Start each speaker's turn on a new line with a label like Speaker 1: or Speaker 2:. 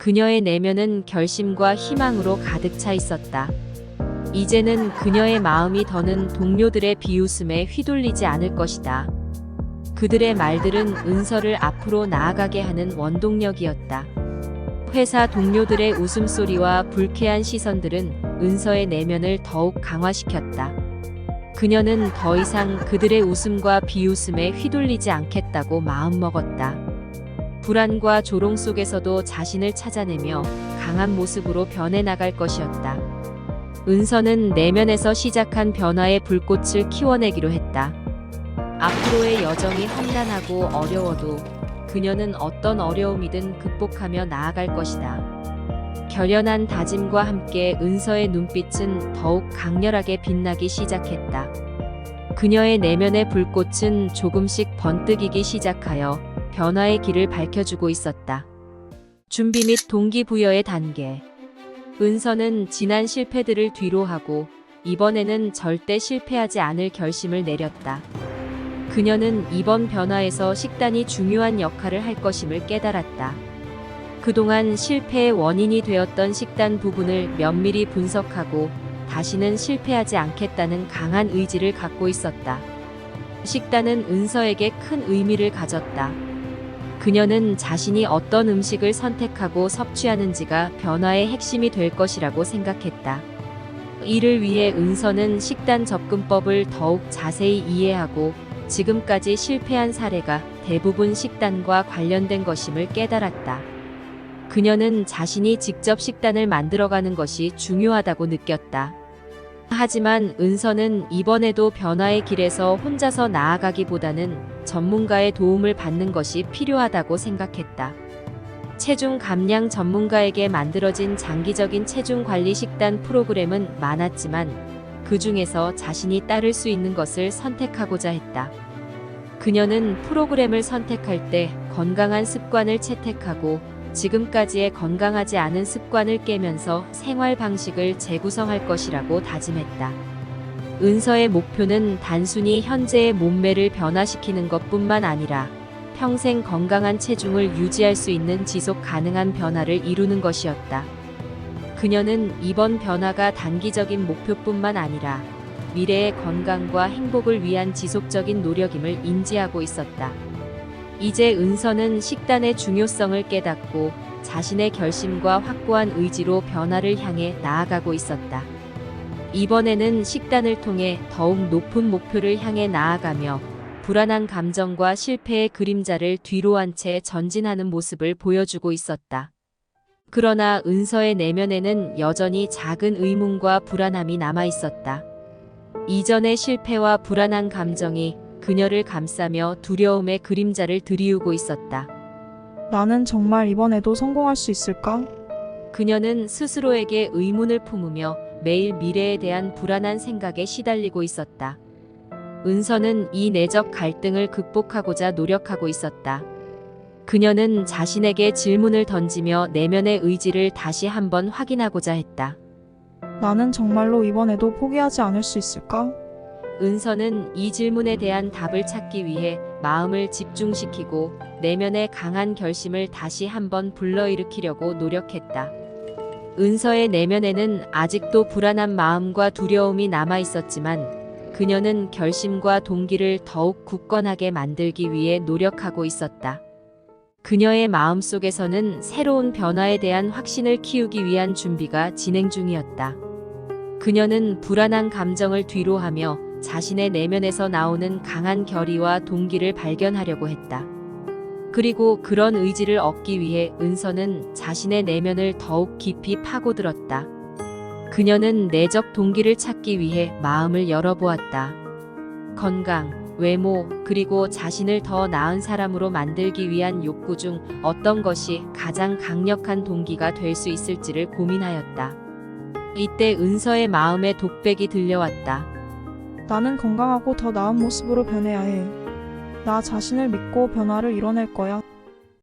Speaker 1: 그녀의 내면은 결심과 희망으로 가득 차 있었다. 이제는 그녀의 마음이 더는 동료들의 비웃음에 휘둘리지 않을 것이다. 그들의 말들은 은서를 앞으로 나아가게 하는 원동력이었다. 회사 동료들의 웃음소리와 불쾌한 시선들은 은서의 내면을 더욱 강화시켰다. 그녀는 더 이상 그들의 웃음과 비웃음에 휘둘리지 않겠다고 마음먹었다. 불안과 조롱 속에서도 자신을 찾아내며 강한 모습으로 변해나갈 것이었다. 은서는 내면에서 시작한 변화의 불꽃을 키워내기로 했다. 앞으로의 여정이 험난하고 어려워도 그녀는 어떤 어려움이든 극복하며 나아갈 것이다. 결연한 다짐과 함께 은서의 눈빛은 더욱 강렬하게 빛나기 시작했다. 그녀의 내면의 불꽃은 조금씩 번뜩이기 시작하여 변화의 길을 밝혀주고 있었다. 준비 및 동기부여의 단계. 은서는 지난 실패들을 뒤로하고 이번에는 절대 실패하지 않을 결심을 내렸다. 그녀는 이번 변화에서 식단이 중요한 역할을 할 것임을 깨달았다. 그동안 실패의 원인이 되었던 식단 부분을 면밀히 분석하고 다시는 실패하지 않겠다는 강한 의지를 갖고 있었다. 식단은 은서에게 큰 의미를 가졌다. 그녀는 자신이 어떤 음식을 선택하고 섭취하는지가 변화의 핵심이 될 것이라고 생각했다. 이를 위해 은서는 식단 접근법을 더욱 자세히 이해하고 지금까지 실패한 사례가 대부분 식단과 관련된 것임을 깨달았다. 그녀는 자신이 직접 식단을 만들어가는 것이 중요하다고 느꼈다. 하지만 은서는 이번에도 변화의 길에서 혼자서 나아가기보다는 전문가의 도움을 받는 것이 필요하다고 생각했다. 체중 감량 전문가에게 만들어진 장기적인 체중 관리 식단 프로그램은 많았지만 그 중에서 자신이 따를 수 있는 것을 선택하고자 했다. 그녀는 프로그램을 선택할 때 건강한 습관을 채택하고 지금까지의 건강하지 않은 습관을 깨면서 생활 방식을 재구성할 것이라고 다짐했다. 은서의 목표는 단순히 현재의 몸매를 변화시키는 것뿐만 아니라 평생 건강한 체중을 유지할 수 있는 지속 가능한 변화를 이루는 것이었다. 그녀는 이번 변화가 단기적인 목표뿐만 아니라 미래의 건강과 행복을 위한 지속적인 노력임을 인지하고 있었다. 이제 은서는 식단의 중요성을 깨닫고 자신의 결심과 확고한 의지로 변화를 향해 나아가고 있었다. 이번에는 식단을 통해 더욱 높은 목표를 향해 나아가며 불안한 감정과 실패의 그림자를 뒤로한 채 전진하는 모습을 보여주고 있었다. 그러나 은서의 내면에는 여전히 작은 의문과 불안함이 남아 있었다. 이전의 실패와 불안한 감정이 그녀를 감싸며 두려움의 그림자를 드리우고 있었다.
Speaker 2: 나는 정말 이번에도 성공할 수 있을까?
Speaker 1: 그녀는 스스로에게 의문을 품으며 매일 미래에 대한 불안한 생각에 시달리고 있었다. 은서는 이 내적 갈등을 극복하고자 노력하고 있었다. 그녀는 자신에게 질문을 던지며 내면의 의지를 다시 한번 확인하고자 했다.
Speaker 2: 나는 정말로 이번에도 포기하지 않을 수 있을까?
Speaker 1: 은서는 이 질문에 대한 답을 찾기 위해 마음을 집중시키고 내면의 강한 결심을 다시 한번 불러일으키려고 노력했다. 은서의 내면에는 아직도 불안한 마음과 두려움이 남아 있었지만 그녀는 결심과 동기를 더욱 굳건하게 만들기 위해 노력하고 있었다. 그녀의 마음속에서는 새로운 변화에 대한 확신을 키우기 위한 준비가 진행 중이었다. 그녀는 불안한 감정을 뒤로하며 자신의 내면에서 나오는 강한 결의와 동기를 발견하려고 했다. 그리고 그런 의지를 얻기 위해 은서는 자신의 내면을 더욱 깊이 파고들었다. 그녀는 내적 동기를 찾기 위해 마음을 열어보았다. 건강, 외모, 그리고 자신을 더 나은 사람으로 만들기 위한 욕구 중 어떤 것이 가장 강력한 동기가 될 수 있을지를 고민하였다. 이때 은서의 마음에 독백이 들려왔다.
Speaker 2: 나는 건강하고 더 나은 모습으로 변해야 해. 나 자신을 믿고 변화를 이뤄낼 거야.